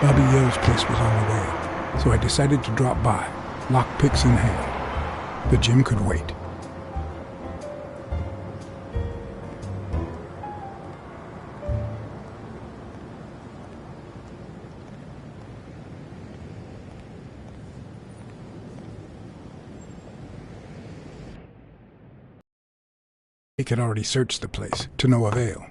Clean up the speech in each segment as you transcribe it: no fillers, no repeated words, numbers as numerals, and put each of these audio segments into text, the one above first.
Bobby Yale's place was on the way, so I decided to drop by, lockpicks in hand. The gym could wait. They had already searched the place, to no avail.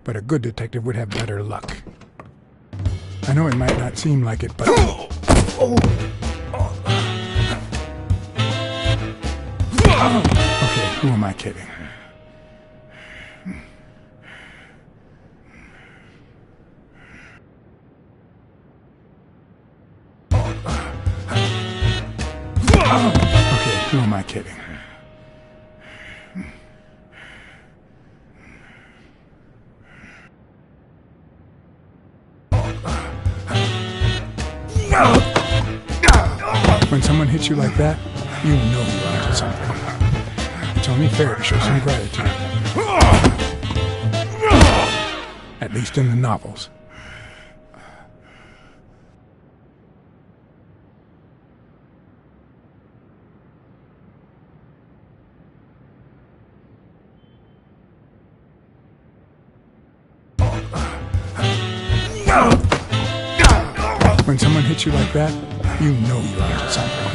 But a good detective would have better luck. I know it might not seem like it, but... Okay, who am I kidding? Okay, who am I kidding? When someone hits you like that, you know you're onto something. It's only fair to show some gratitude. At least in the novels. When someone hits you like that, you know you're onto something.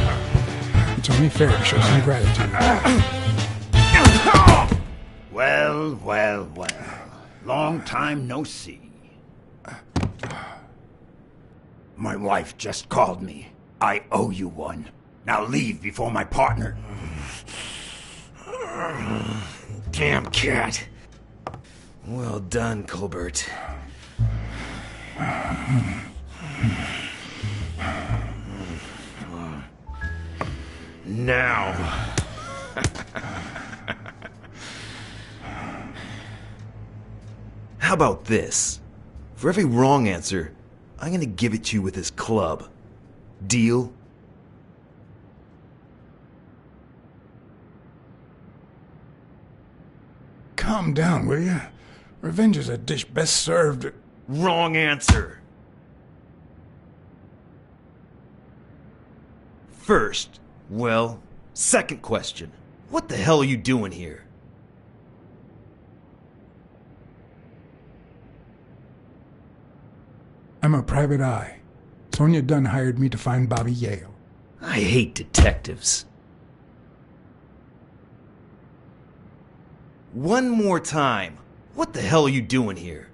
It's only fair to show some gratitude. Well, well, well. Long time no see. My wife just called me. I owe you one. Now leave before my partner... Damn cat. Well done, Colbert. Now. How about this? For every wrong answer, I'm gonna give it to you with this club. Deal? Calm down, will you? Revenge is a dish best served... Wrong answer. First, well, second question. What the hell are you doing here? I'm a private eye. Sonia Dunn hired me to find Bobby Yale. I hate detectives. One more time. What the hell are you doing here?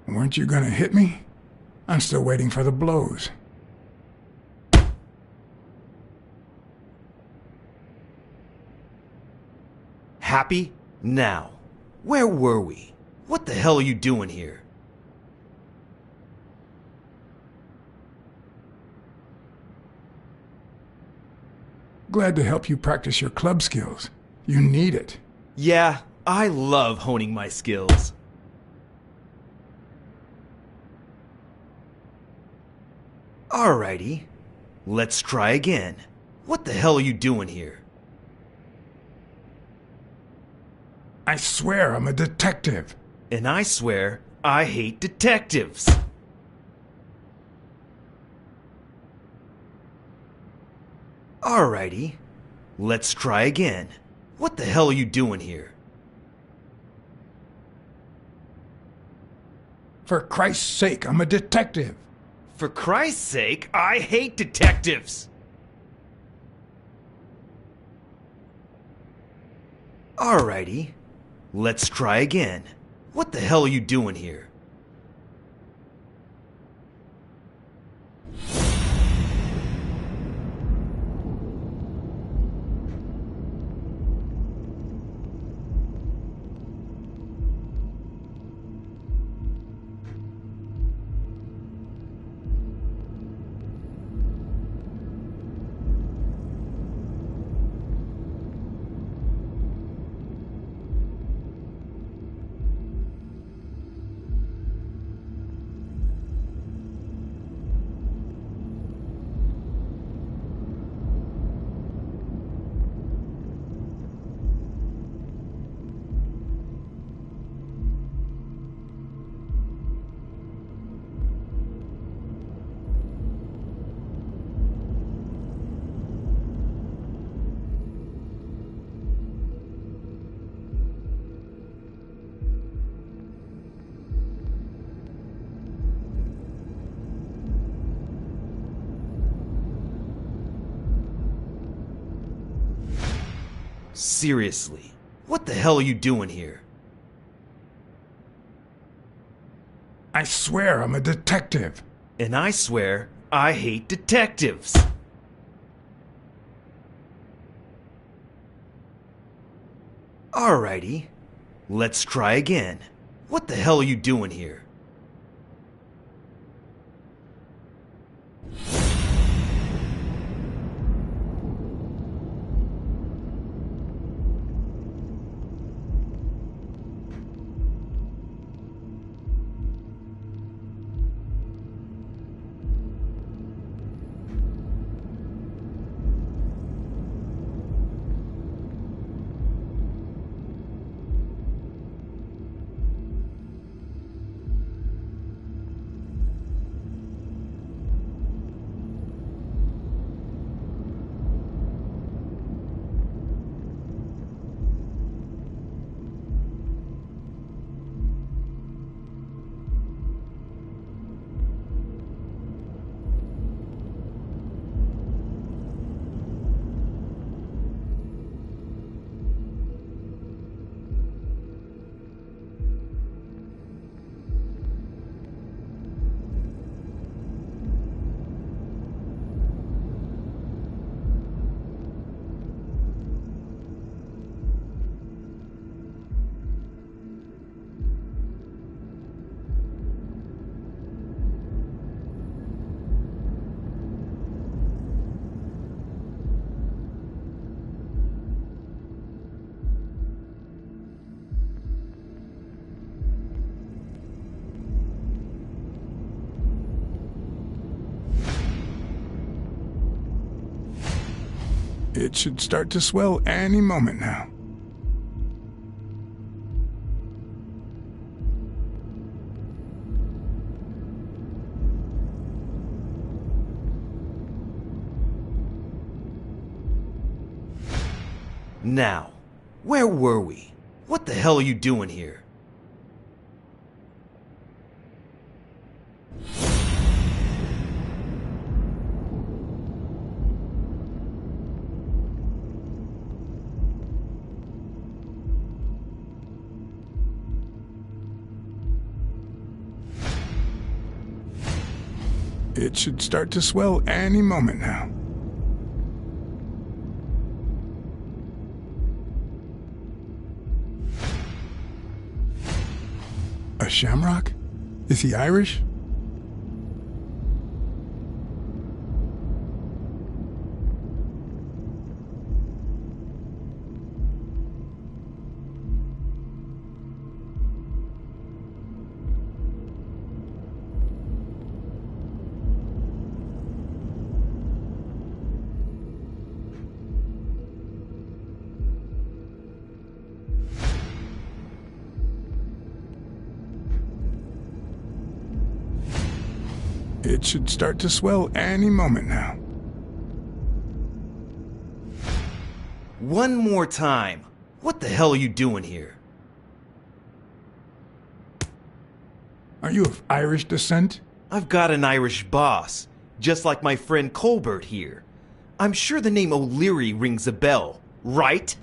Weren't you gonna hit me? I'm still waiting for the blows. Happy? Now. Where were we? What the hell are you doing here? Glad to help you practice your club skills. You need it. Yeah, I love honing my skills. Alrighty. Let's try again. What the hell are you doing here? I swear I'm a detective. And I swear I hate detectives. Alrighty. Let's try again. What the hell are you doing here? For Christ's sake, I'm a detective. For Christ's sake, I hate detectives! Alrighty. Let's try again. What the hell are you doing here? Seriously, what the hell are you doing here? I swear I'm a detective. And I swear, I hate detectives. Alrighty, let's try again. What the hell are you doing here? It should start to swell any moment now. Now, where were we? What the hell are you doing here? It should start to swell any moment now. A shamrock? Is he Irish? It should start to swell any moment now. One more time. What the hell are you doing here? Are you of Irish descent? I've got an Irish boss, just like my friend Colbert here. I'm sure the name O'Leary rings a bell, right?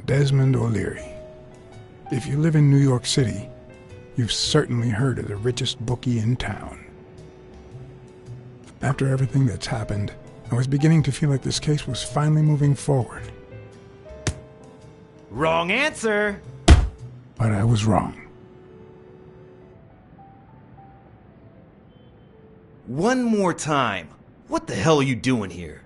Desmond O'Leary. If you live in New York City, you've certainly heard of the richest bookie in town. After everything that's happened, I was beginning to feel like this case was finally moving forward. Wrong answer! But I was wrong. One more time. What the hell are you doing here?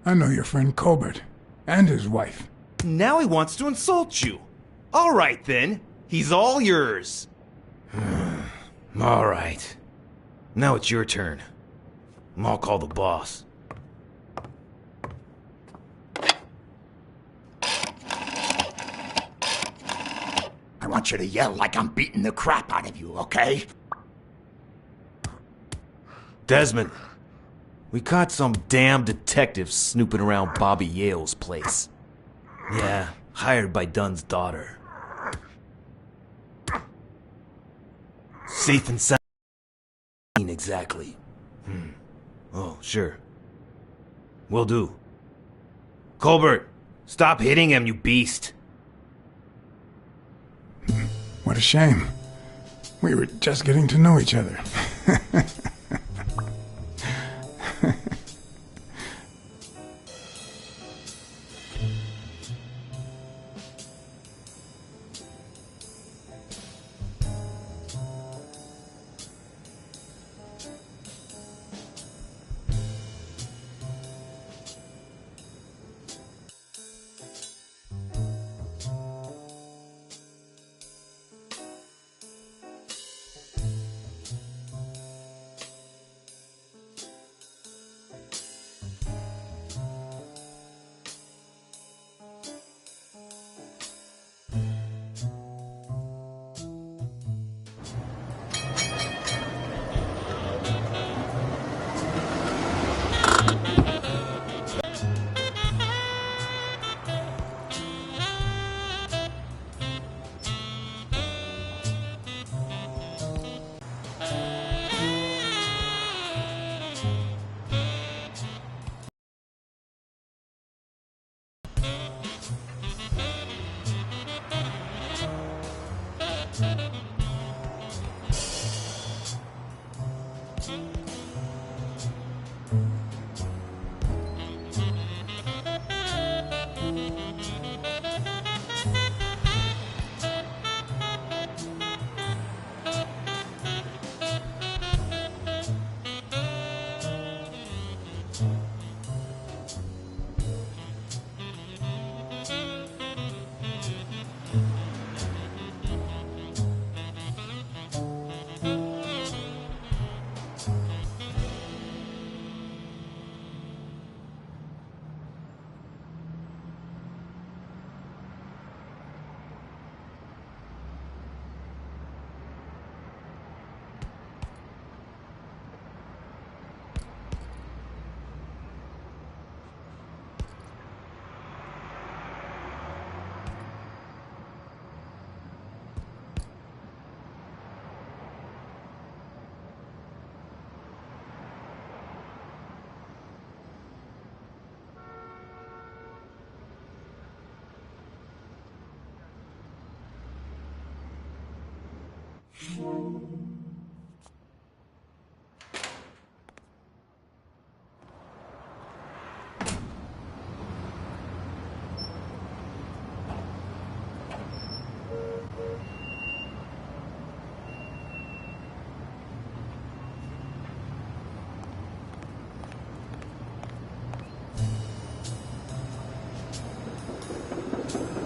I know your friend Colbert, and his wife. Now he wants to insult you. All right, then. He's all yours. All right. Now it's your turn. I'll call the boss. I want you to yell like I'm beating the crap out of you, okay? Desmond, we caught some damn detective snooping around Bobby Yale's place. Yeah, hired by Dunn's daughter. Safe and sound. Exactly. Oh, sure. Will do. Colbert, stop hitting him, you beast. What a shame. We were just getting to know each other.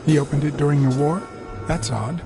He opened it during the war? That's odd.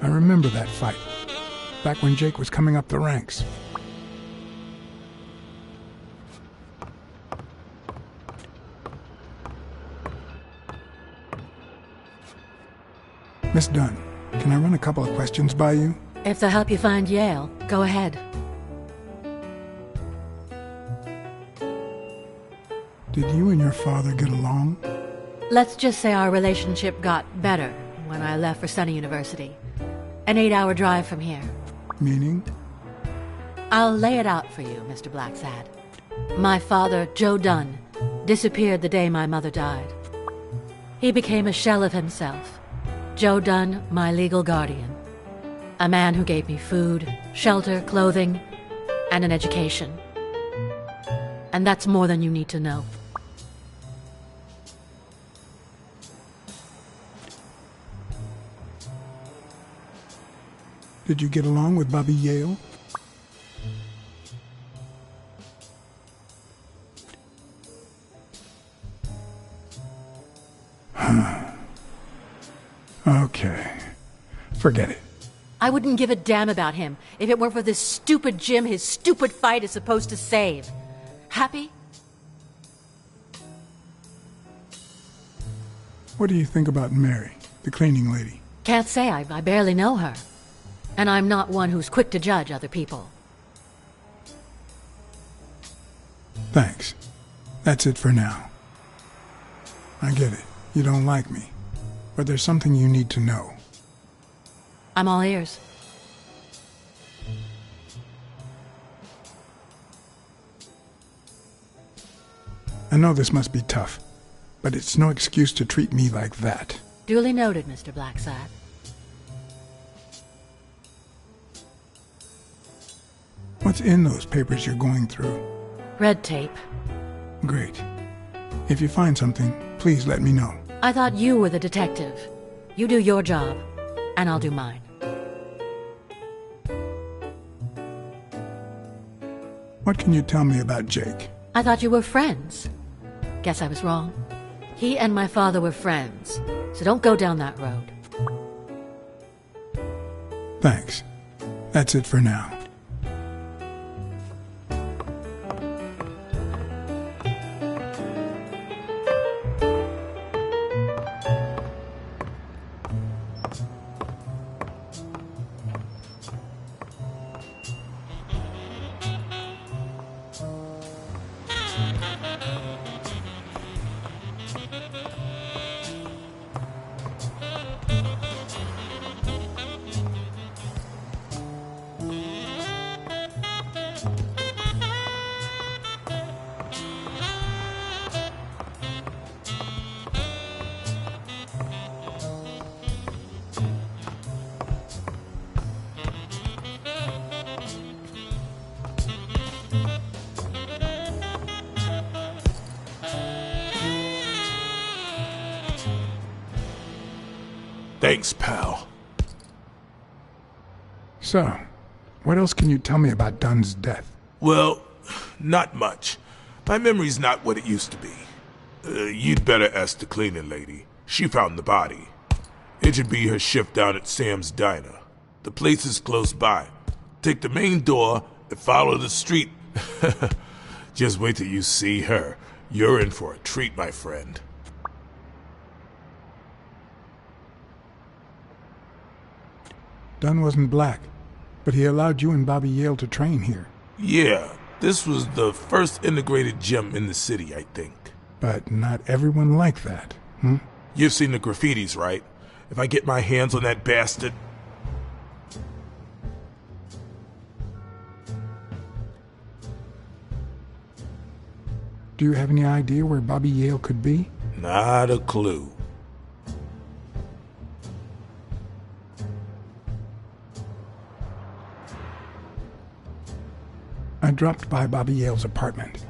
I remember that fight, back when Jake was coming up the ranks. Miss Dunn, can I run a couple of questions by you? If they'll help you find Yale, go ahead. Did you and your father get along? Let's just say our relationship got better when I left for Sunny University. An 8-hour drive from here. Meaning? I'll lay it out for you, Mr. Blacksad. My father, Joe Dunn, disappeared the day my mother died. He became a shell of himself. Joe Dunn, my legal guardian. A man who gave me food, shelter, clothing, and an education. And that's more than you need to know. Did you get along with Bobby Yale? Okay. Forget it. I wouldn't give a damn about him if it weren't for this stupid Jim his stupid fight is supposed to save. Happy? What do you think about Mary, the cleaning lady? Can't say. I barely know her. And I'm not one who's quick to judge other people. Thanks. That's it for now. I get it. You don't like me. But there's something you need to know. I'm all ears. I know this must be tough, but it's no excuse to treat me like that. Duly noted, Mr. Blacksad. What's in those papers you're going through? Red tape. Great. If you find something, please let me know. I thought you were the detective. You do your job, and I'll do mine. What can you tell me about Jake? I thought you were friends. Guess I was wrong. He and my father were friends, so don't go down that road. Thanks. That's it for now. Thanks, pal. So, what else can you tell me about Dunn's death? Well, not much. My memory's not what it used to be. You'd better ask the cleaning lady. She found the body. It should be her shift down at Sam's Diner. The place is close by. Take the main door and follow the street. Just wait till you see her. You're in for a treat, my friend. Dunn wasn't black, but he allowed you and Bobby Yale to train here. Yeah, this was the first integrated gym in the city, I think. But not everyone liked that, hmm? You've seen the graffitis, right? If I get my hands on that bastard... Do you have any idea where Bobby Yale could be? Not a clue. I dropped by Bobby Yale's apartment.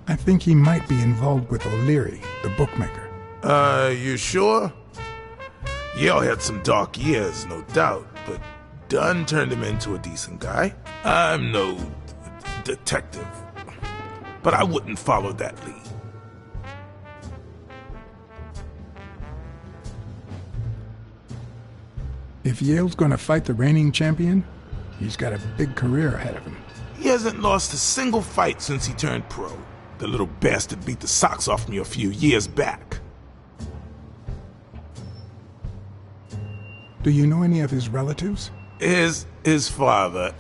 I think he might be involved with O'Leary, the bookmaker. You sure? Yale had some dark years, no doubt, but Dunn turned him into a decent guy. I'm no detective, but I wouldn't follow that lead. If Yale's gonna fight the reigning champion, he's got a big career ahead of him. He hasn't lost a single fight since he turned pro. The little bastard beat the socks off me a few years back. Do you know any of his relatives? His father,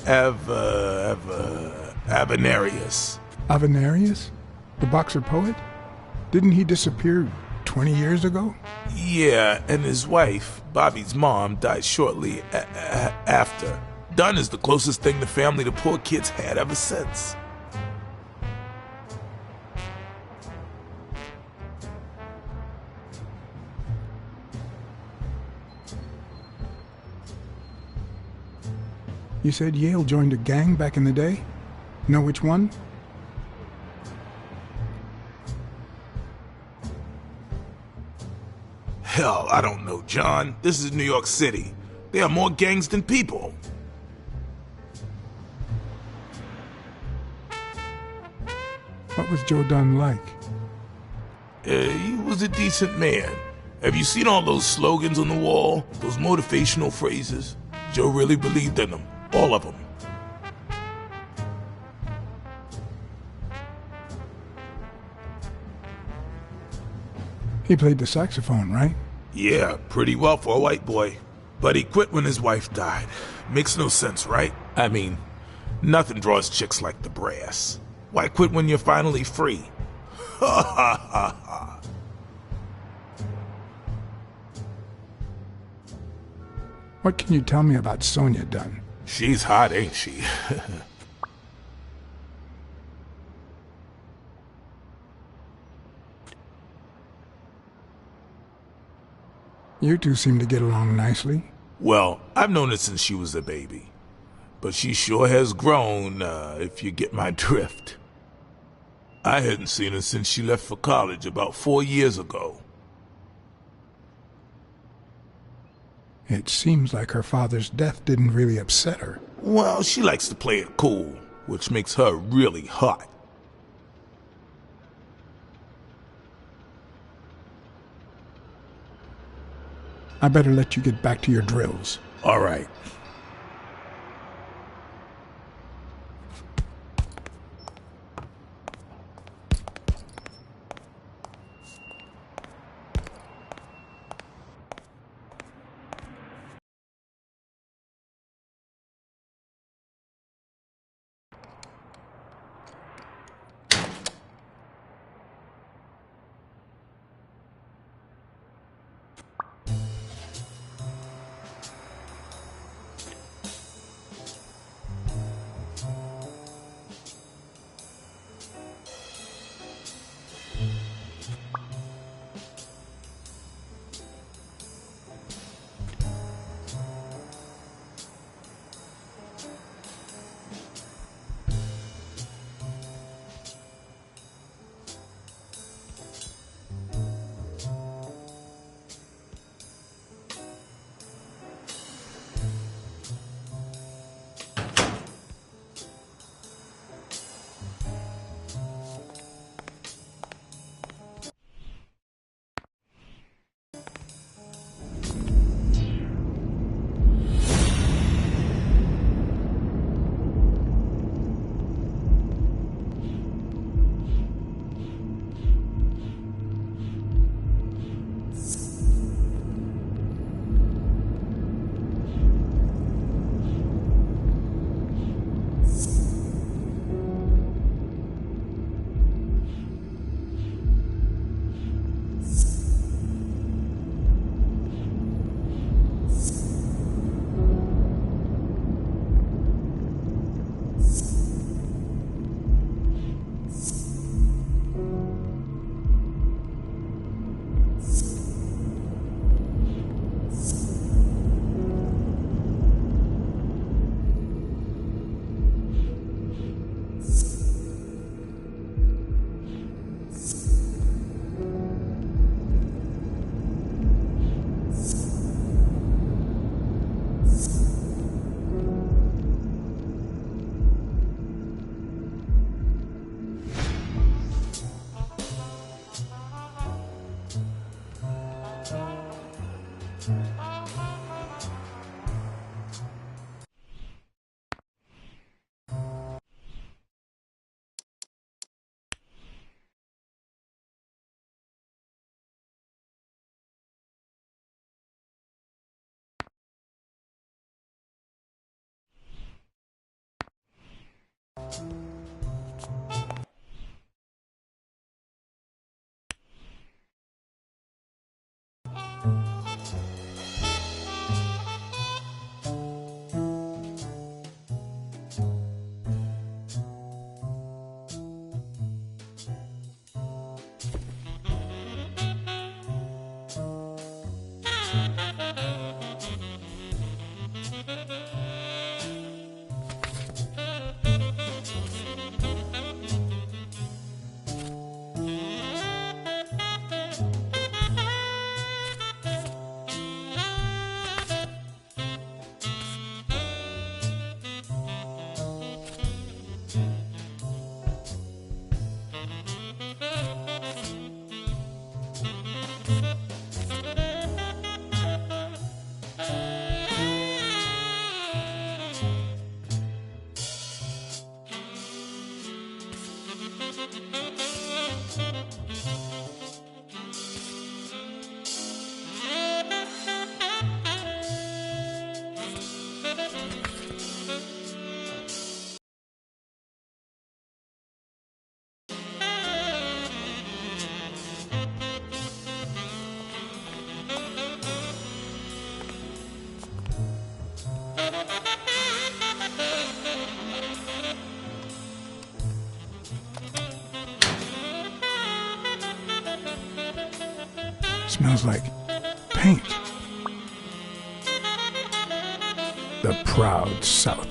Avenarius. Avenarius? The boxer poet? Didn't he disappear 20 years ago? Yeah, and his wife, Bobby's mom, died shortly after. Dunn is the closest thing the family to poor kids had ever since. You said Yale joined a gang back in the day? Know which one? Hell, I don't know, John. This is New York City. There are more gangs than people. What was Joe Dunn like? He was a decent man. Have you seen all those slogans on the wall? Those motivational phrases? Joe really believed in them. All of them. He played the saxophone, right? Yeah, pretty well for a white boy. But he quit when his wife died. Makes no sense, right? I mean, nothing draws chicks like the brass. Why quit when you're finally free? Ha ha ha ha. What can you tell me about Sonia Dunn? She's hot, ain't she? You two seem to get along nicely. Well, I've known her since she was a baby. But she sure has grown, if you get my drift. I hadn't seen her since she left for college about 4 years ago. It seems like her father's death didn't really upset her. Well, she likes to play it cool, which makes her really hot. I better let you get back to your drills. All right. Smells like paint. The proud South.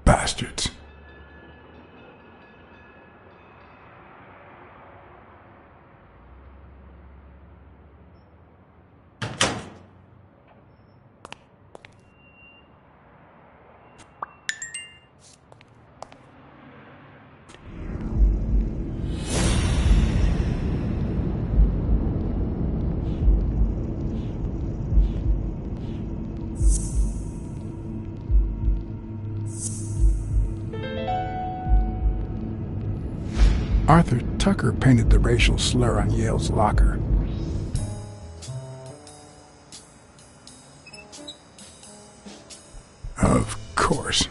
Bastards. Arthur Tucker painted the racial slur on Yale's locker. Of course.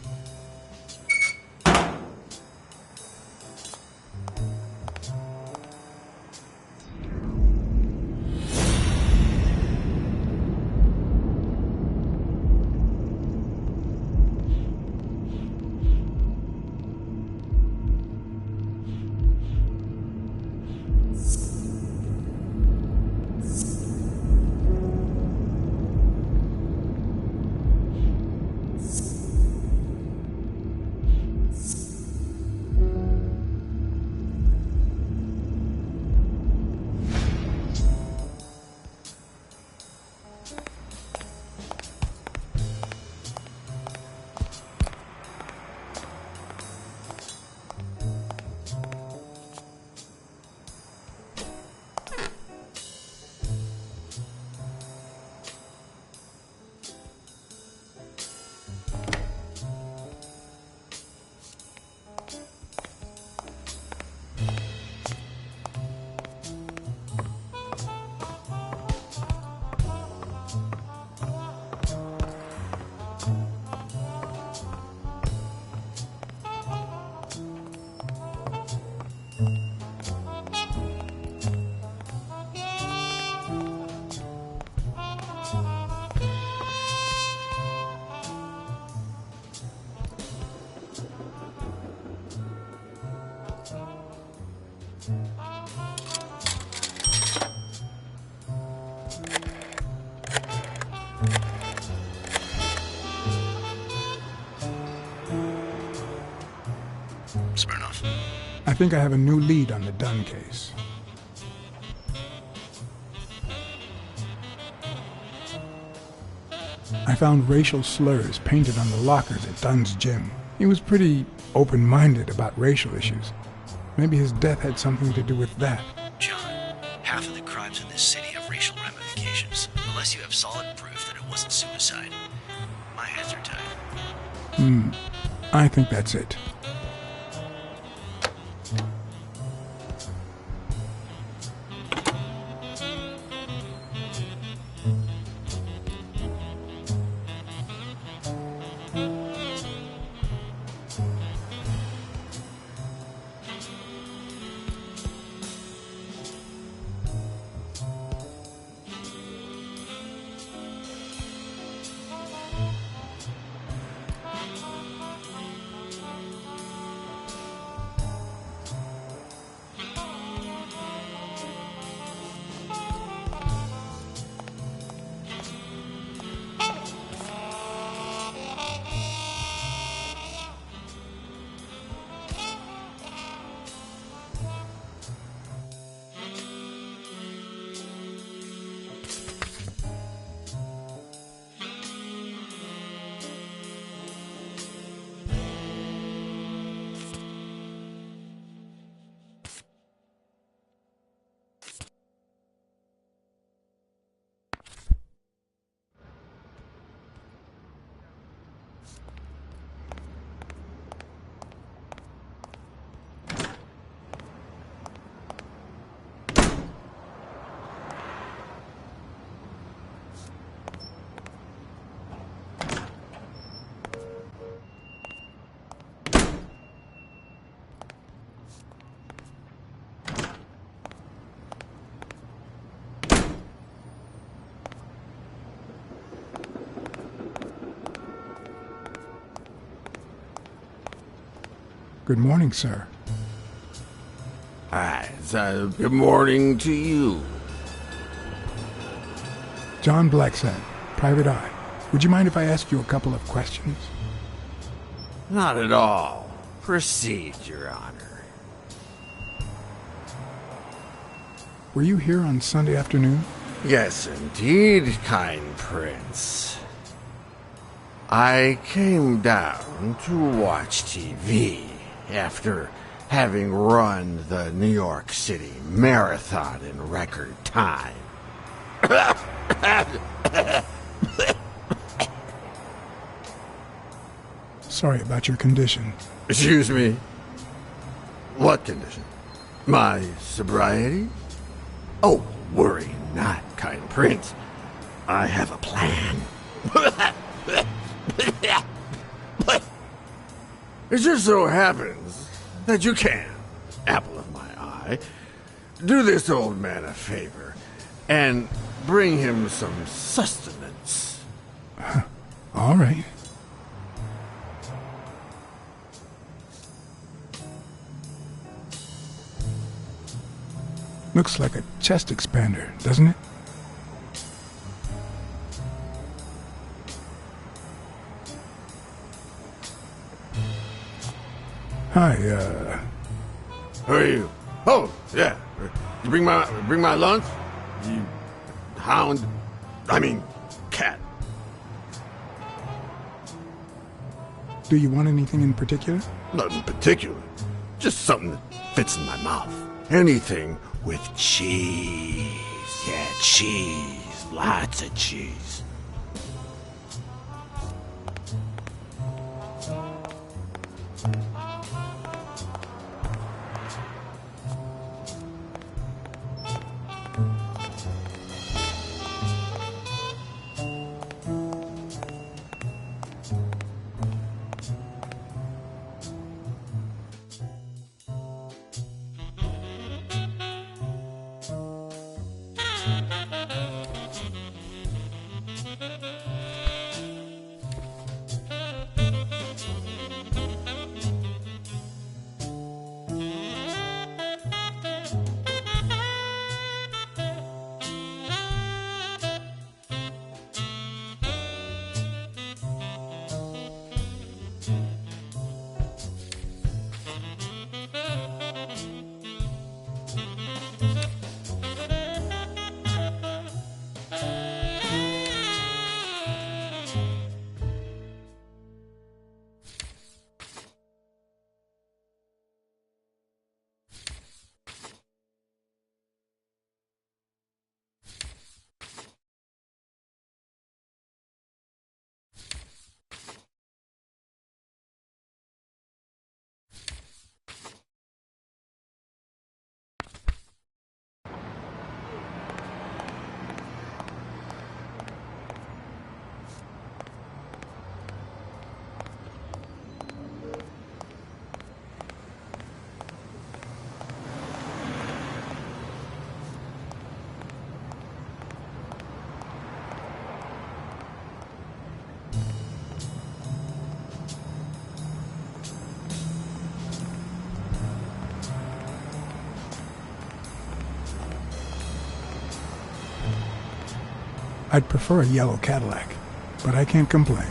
Smirnoff. I think I have a new lead on the Dunn case. I found racial slurs painted on the lockers at Dunn's gym. He was pretty open-minded about racial issues. Maybe his death had something to do with that. John, half of the crimes in this city have racial ramifications, unless you have solid proof that it wasn't suicide. My hands are tied. I think that's it. Good morning, sir. Hi, good morning to you. John Blacksad, Private Eye. Would you mind if I ask you a couple of questions? Not at all. Proceed, Your Honor. Were you here on Sunday afternoon? Yes, indeed, kind prince. I came down to watch TV after having run the New York City Marathon in record time. Sorry about your condition. Excuse me? What condition? My sobriety? Oh, worry not, kind prince. I have a plan. It just so happens that you can, apple of my eye, do this old man a favor and bring him some sustenance. All right. Looks like a chest expander, doesn't it? Hi, Who are you? Oh, yeah. You bring my lunch? You hound. I mean, cat. do you want anything in particular? Nothing in particular. Just something that fits in my mouth. Anything with cheese. Yeah, cheese. Lots of cheese. I'd prefer a yellow Cadillac, but I can't complain.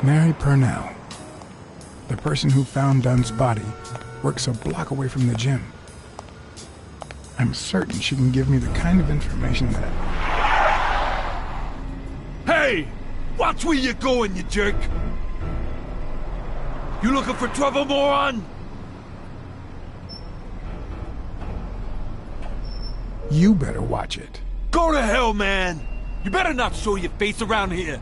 Mary Purnell, the person who found Dunn's body, works a block away from the gym. I'm certain she can give me the kind of information that... Hey! Watch where you're going, you jerk! You looking for trouble, moron? You better watch it. Go to hell, man! You better not show your face around here!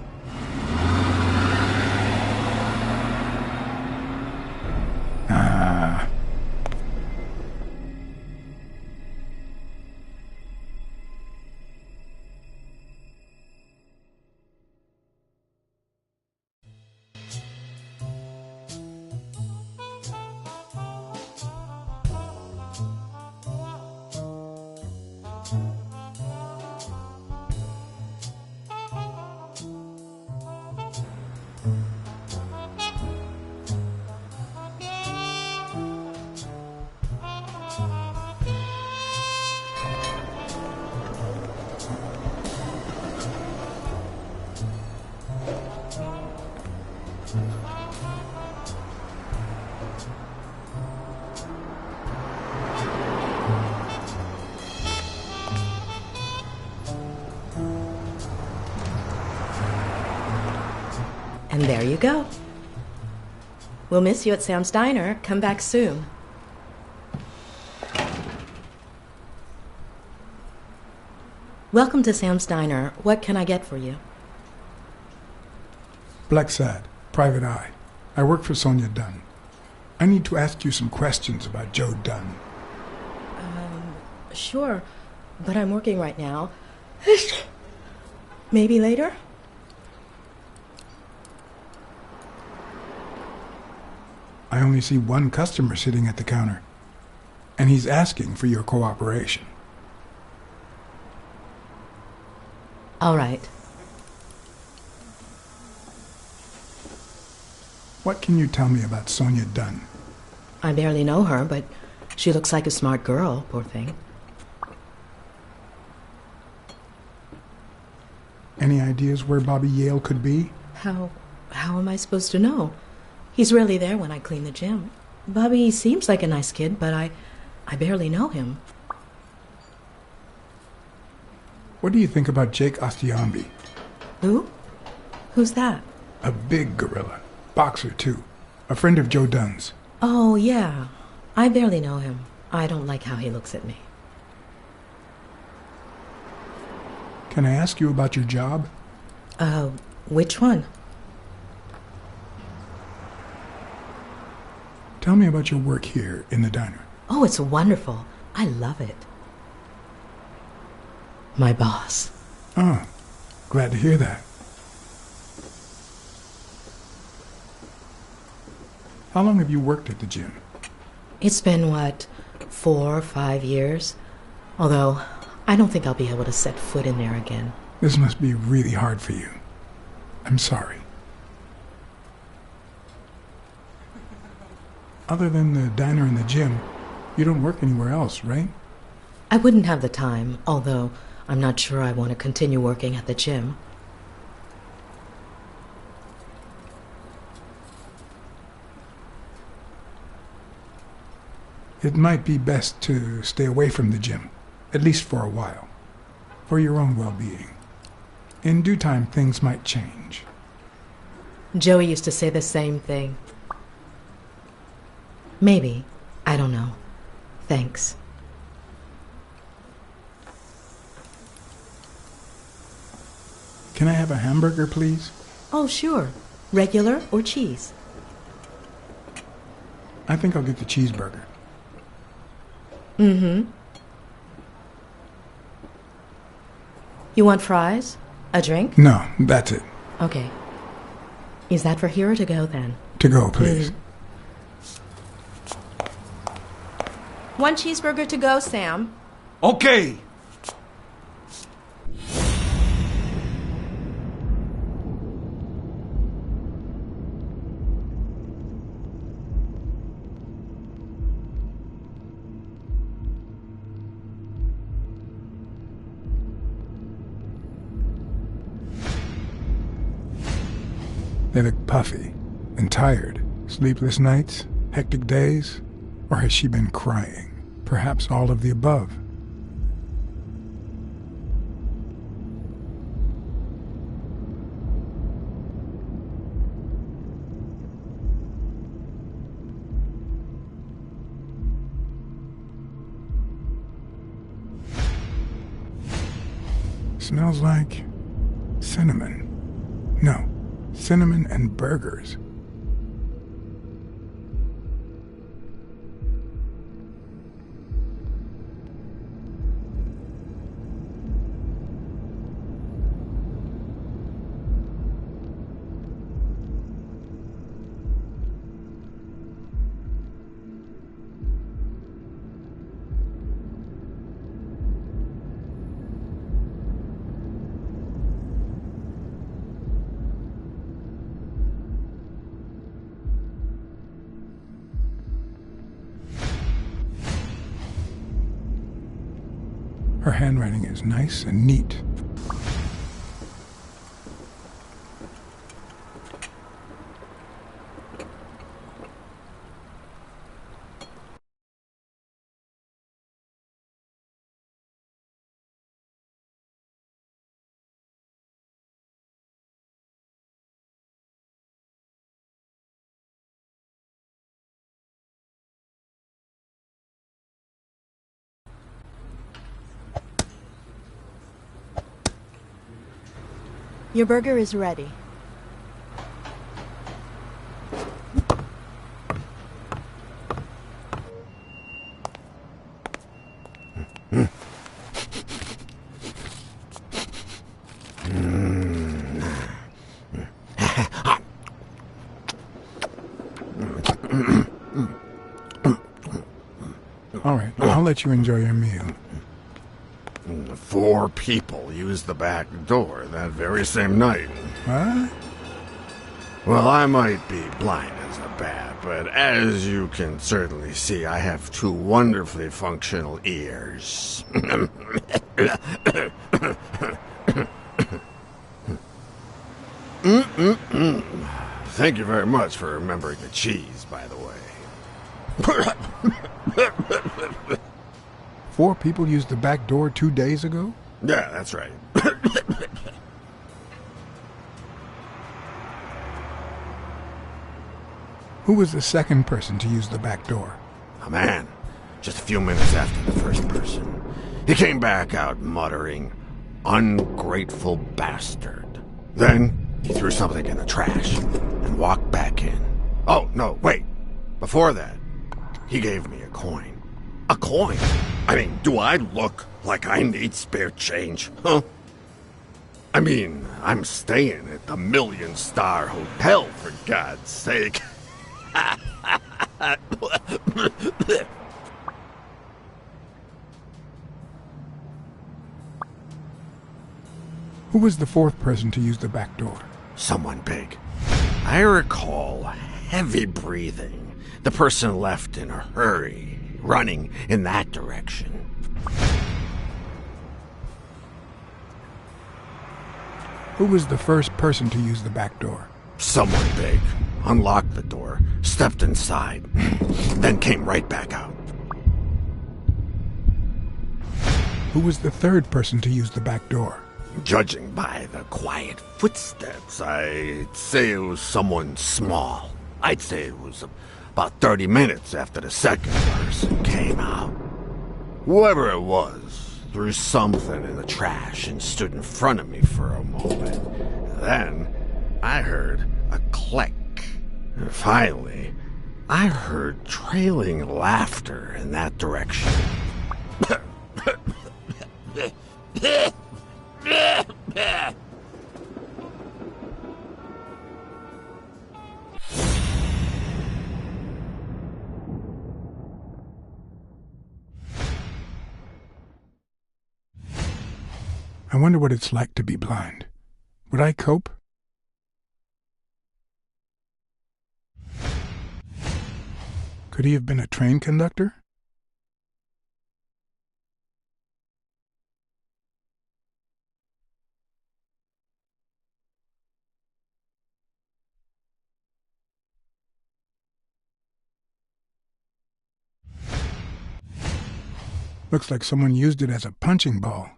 And there you go. We'll miss you at Sam's Diner. Come back soon. Welcome to Sam's Diner. What can I get for you? Blacksad, Private Eye. I work for Sonia Dunn. I need to ask you some questions about Joe Dunn. Sure, but I'm working right now. Maybe later? I only see one customer sitting at the counter, and he's asking for your cooperation. All right. What can you tell me about Sonia Dunn? I barely know her, but she looks like a smart girl, poor thing. Any ideas where Bobby Yale could be? How am I supposed to know? He's rarely there when I clean the gym. Bobby seems like a nice kid, but I barely know him. What do you think about Jake Ostiambi? Who? Who's that? A big gorilla. Boxer, too. A friend of Joe Dunn's. Oh, yeah. I barely know him. I don't like how he looks at me. Can I ask you about your job? Which one? Tell me about your work here in the diner. Oh, it's wonderful. I love it. My boss. Oh, glad to hear that. How long have you worked at the gym? It's been, 4 or 5 years? Although, I don't think I'll be able to set foot in there again. This must be really hard for you. I'm sorry. Other than the diner and the gym, you don't work anywhere else, right? I wouldn't have the time, although I'm not sure I want to continue working at the gym. It might be best to stay away from the gym, at least for a while, for your own well-being. In due time, things might change. Joey used to say the same thing. Maybe. I don't know. Thanks. Can I have a hamburger, please? Oh, sure. Regular or cheese? I think I'll get the cheeseburger. Mm-hmm. You want fries? A drink? No, that's it. Okay. Is that for here or to go, then? To go, please. One cheeseburger to go, Sam. Okay. They look puffy and tired. Sleepless nights? Hectic days? Or has she been crying? Perhaps all of the above. Smells like cinnamon. No, cinnamon and burgers. Her handwriting is nice and neat. Your burger is ready. All right, I'll let you enjoy your meal. 4 people used the back door that very same night. What? Well, I might be blind as a bat, but as you can certainly see, I have 2 wonderfully functional ears. Thank you very much for remembering the cheese, by the way. 4 people used the back door 2 days ago? Yeah, that's right. Who was the second person to use the back door? A man, just a few minutes after the first person. He came back out muttering, "Ungrateful bastard." Then he threw something in the trash and walked back in. Oh, no, wait. Before that, he gave me a coin. A coin? I mean, do I look like I need spare change, huh? I mean, I'm staying at the Million-Star Hotel, for God's sake. Who was the 4th person to use the back door? Someone big. I recall heavy breathing. The person left in a hurry, running in that direction. Who was the first person to use the back door? Someone big. Unlocked the door, stepped inside, then came right back out. Who was the 3rd person to use the back door? Judging by the quiet footsteps, I'd say it was someone small. I'd say it was about 30 minutes after the second person came out. Whoever it was threw something in the trash and stood in front of me for a moment. Then I heard a click. And finally, I heard trailing laughter in that direction. I wonder what it's like to be blind. Would I cope? Could he have been a train conductor? Looks like someone used it as a punching ball.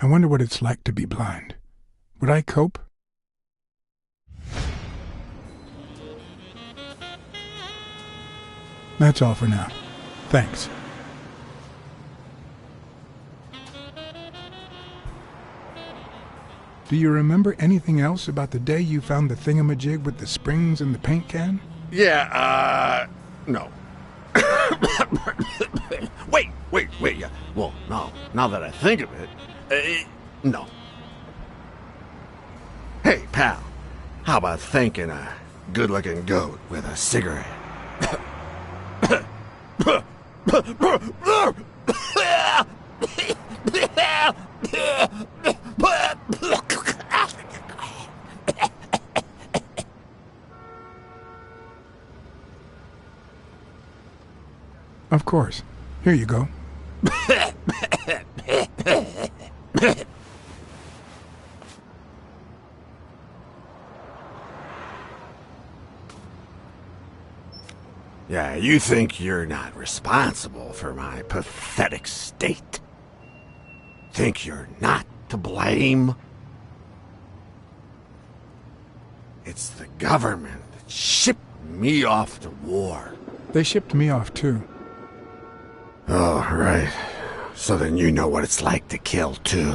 I wonder what it's like to be blind. Would I cope? That's all for now. Thanks. Do you remember anything else about the day you found the thingamajig with the springs and the paint can? Yeah, no. Wait, yeah. Well, no. Now that I think of it, no. Hey, pal, how about thanking a good-looking goat with a cigarette? Of course. Here you go. Yeah, you think you're not responsible for my pathetic state? Think you're not to blame? It's the government that shipped me off to war. They shipped me off, too. Oh, right. So then you know what it's like to kill, too.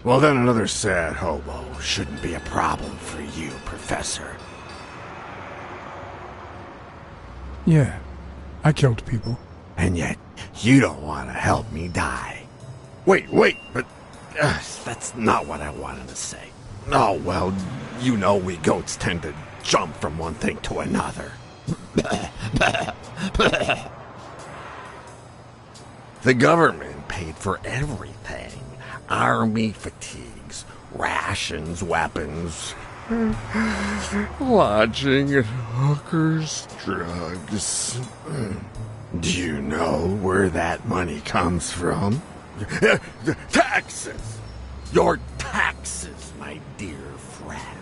Well, then another sad hobo shouldn't be a problem for you, Professor. Yeah, I killed people. And yet, you don't want to help me die. Wait, but that's not what I wanted to say. Oh, well, you know we goats tend to jump from one thing to another. The government paid for everything. Army fatigues, rations, weapons, lodging at hookers, drugs. Do you know where that money comes from? Taxes! Your taxes, my dear friend.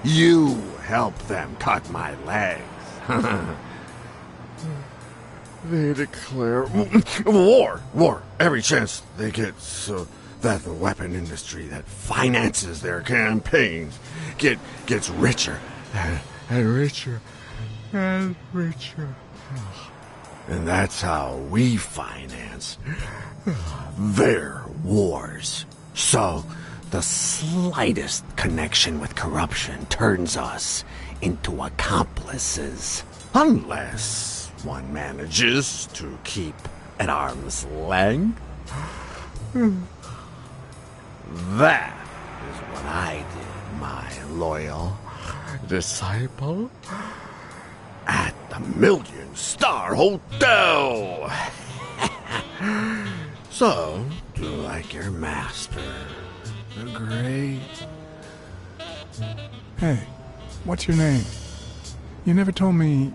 You help them cut my legs. They declare war every chance they get, so that the weapon industry that finances their campaigns gets richer and richer and richer. And that's how we finance their wars. So the slightest connection with corruption turns us into accomplices. Unless one manages to keep at arm's length. That is what I did, my loyal disciple, at the Million-Star Hotel. So, do you like your master, the great? Hey, what's your name? You never told me...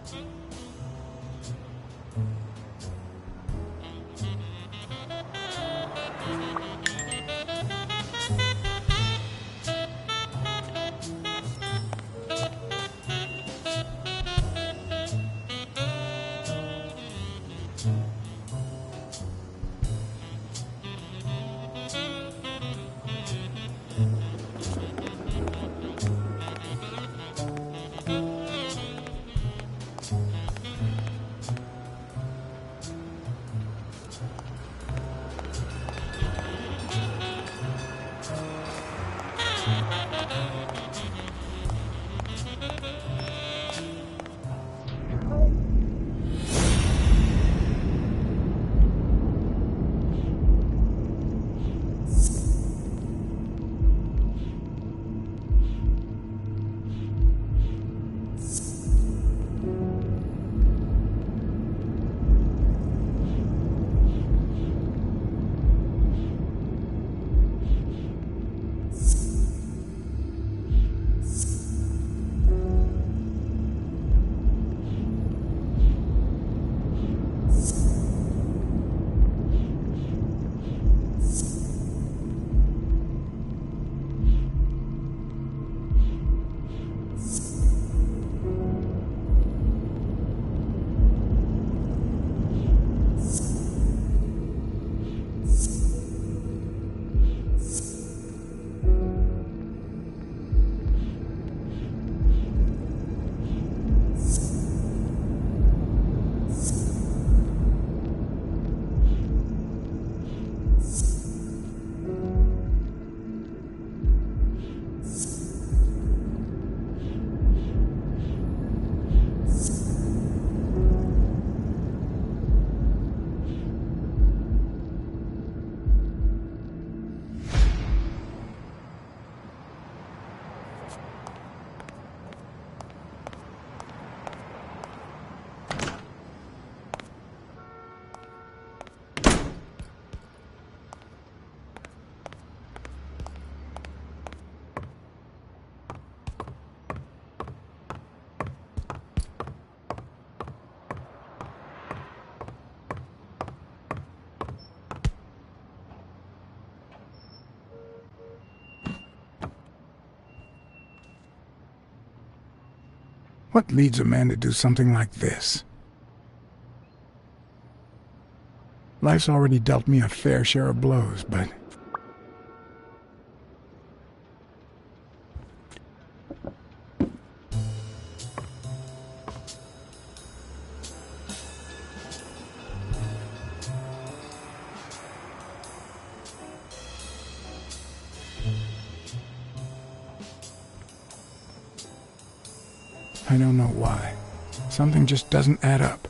What leads a man to do something like this? Life's already dealt me a fair share of blows, but... I don't know why. Something just doesn't add up.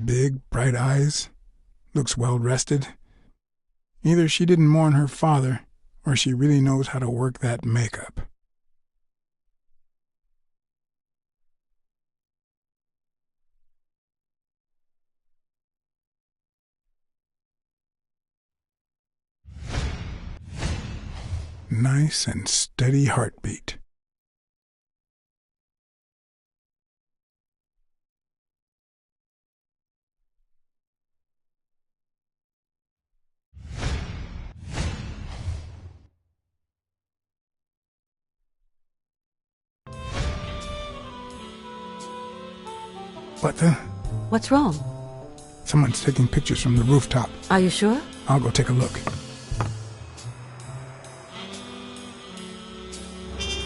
Big, bright eyes. Looks well rested. Either she didn't mourn her father, or she really knows how to work that makeup. Nice and steady heartbeat. What the? What's wrong? Someone's taking pictures from the rooftop. Are you sure? I'll go take a look.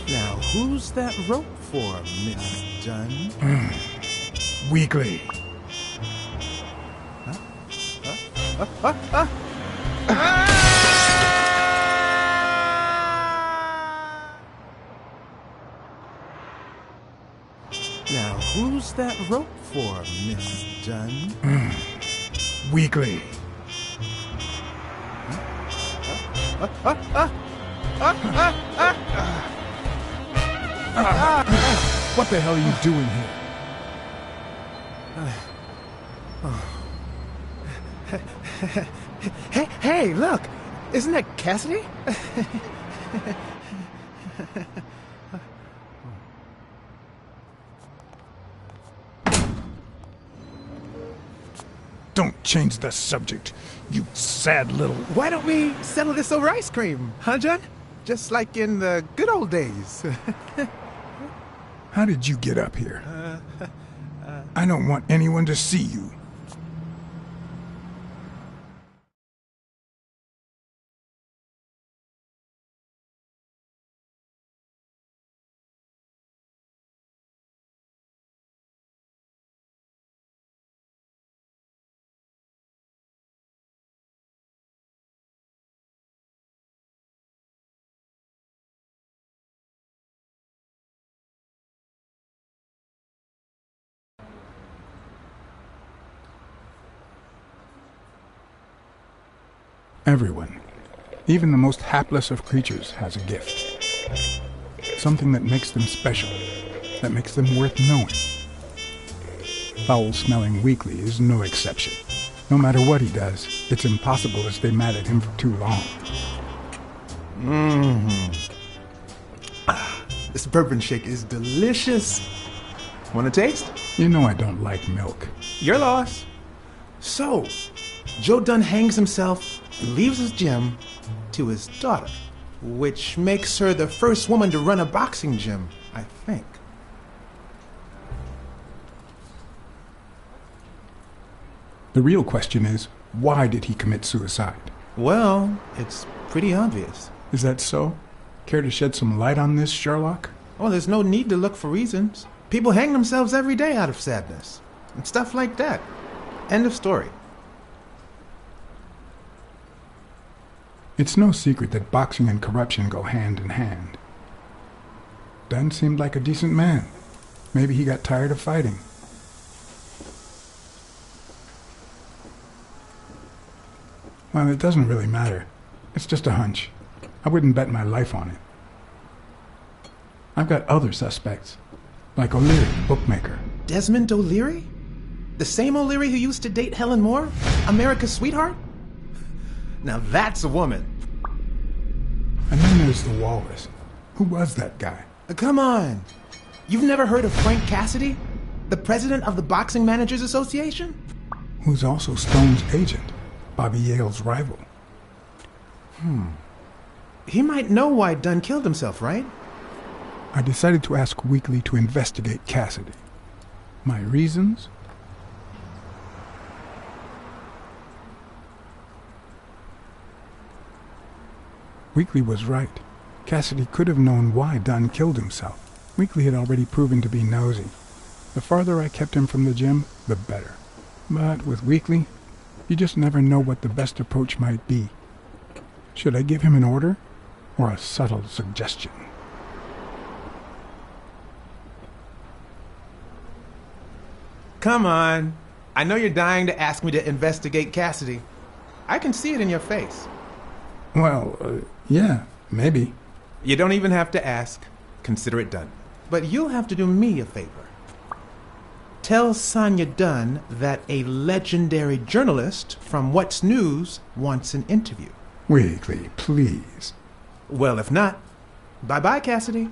Now, who's that rope for, Miss Dunn? Weekly. Now, who's that rope for, Miss Dunn? Weekly. What the hell are you doing here? Hey, look! Isn't that Cassidy? Don't change the subject, you sad little... Why don't we settle this over ice cream, huh, John? Just like in the good old days. How did you get up here? I don't want anyone to see you. Everyone, even the most hapless of creatures, has a gift. Something that makes them special, that makes them worth knowing. Foul-smelling Weekly is no exception. No matter what he does, it's impossible to stay mad at him for too long. This bourbon shake is delicious. Want a taste? You know I don't like milk. Your loss. So, Joe Dunn hangs himself, leaves his gym to his daughter, which makes her the first woman to run a boxing gym, I think. The real question is, why did he commit suicide? Well, it's pretty obvious. Is that so? Care to shed some light on this, Sherlock? Oh, there's no need to look for reasons. People hang themselves every day out of sadness. And stuff like that. End of story. It's no secret that boxing and corruption go hand in hand. Dunn seemed like a decent man. Maybe he got tired of fighting. Well, it doesn't really matter. It's just a hunch. I wouldn't bet my life on it. I've got other suspects, like O'Leary, bookmaker. Desmond O'Leary? The same O'Leary who used to date Helen Moore? America's sweetheart? Now that's a woman. And then there's the Walrus. Who was that guy? Come on. You've never heard of Frank Cassidy? The president of the Boxing Managers Association? Who's also Stone's agent, Bobby Yale's rival. He might know why Dunn killed himself, right? I decided to ask Weekly to investigate Cassidy. My reasons? Weekly was right. Cassidy could have known why Dunn killed himself. Weekly had already proven to be nosy. The farther I kept him from the gym, the better. But with Weekly, you just never know what the best approach might be. Should I give him an order or a subtle suggestion? Come on. I know you're dying to ask me to investigate Cassidy. I can see it in your face. Well, yeah, maybe. You don't even have to ask. Consider it done. But you'll have to do me a favor. Tell Sonia Dunn that a legendary journalist from What's News wants an interview. Weekly, please. Well, if not, bye-bye, Cassidy.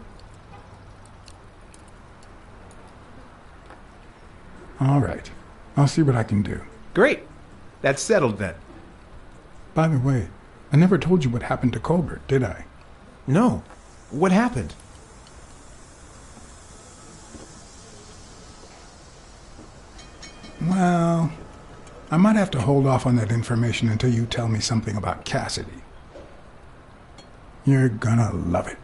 All right. I'll see what I can do. Great. That's settled then. By the way, I never told you what happened to Colbert, did I? No. What happened? Well, I might have to hold off on that information until you tell me something about Cassidy. You're gonna love it.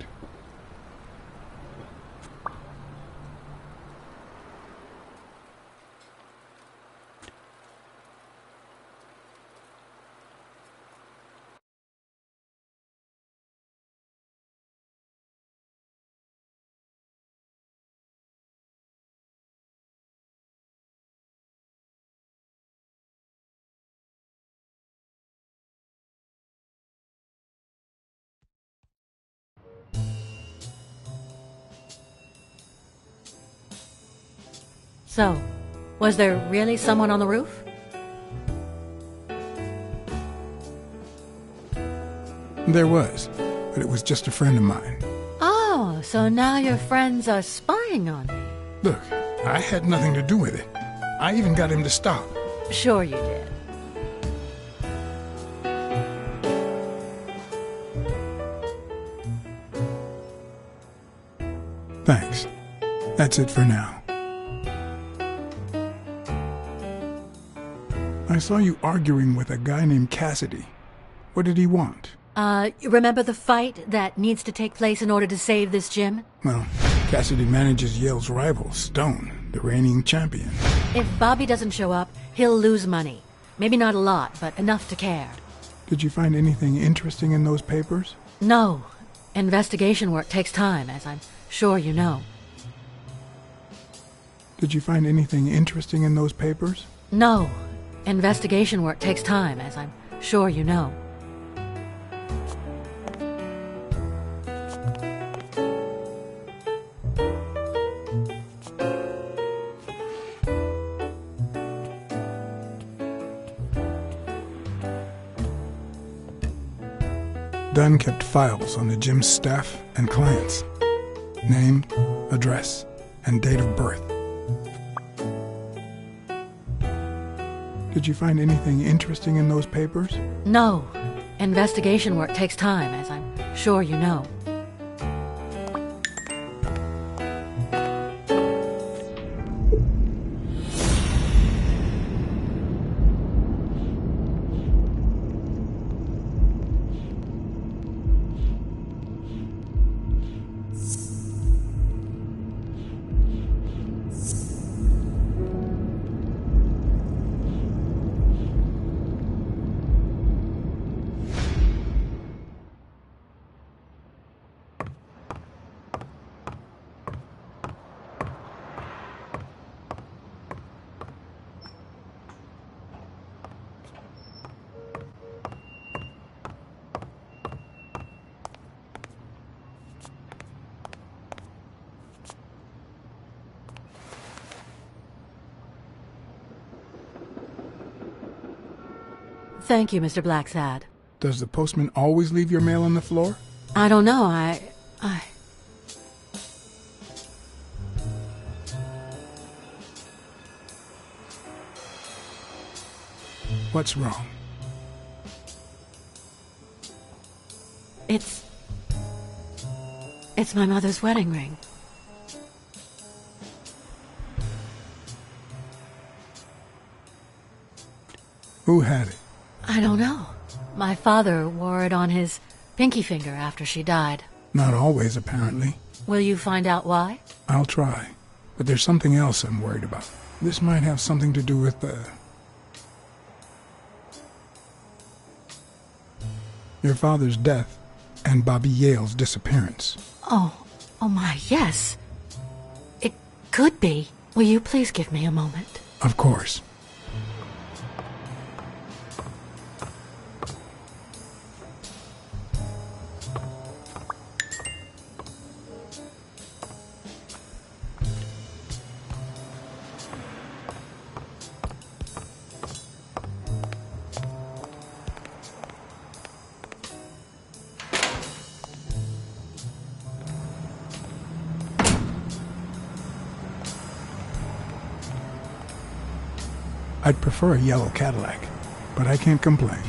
So, was there really someone on the roof? There was, but it was just a friend of mine. Oh, so now your friends are spying on me. Look, I had nothing to do with it. I even got him to stop. Sure you did. Thanks. That's it for now. I saw you arguing with a guy named Cassidy. What did he want? Remember the fight that needs to take place in order to save this gym? Well, Cassidy manages Yale's rival, Stone, the reigning champion. If Bobby doesn't show up, he'll lose money. Maybe not a lot, but enough to care. Did you find anything interesting in those papers? No. Investigation work takes time, as I'm sure you know. Did you find anything interesting in those papers? No. Investigation work takes time, as I'm sure you know. Dunn kept files on the gym's staff and clients. Name, address, and date of birth. Did you find anything interesting in those papers? No. Investigation work takes time, as I'm sure you know. Thank you, Mr. Blacksad. Does the postman always leave your mail on the floor? I don't know, What's wrong? It's my mother's wedding ring. Who had it? I don't know. My father wore it on his pinky finger after she died. Not always, apparently. Will you find out why? I'll try. But there's something else I'm worried about. This might have something to do with your father's death and Bobby Yale's disappearance. Oh my, yes. It could be. Will you please give me a moment? Of course. I'd prefer a yellow Cadillac, but I can't complain.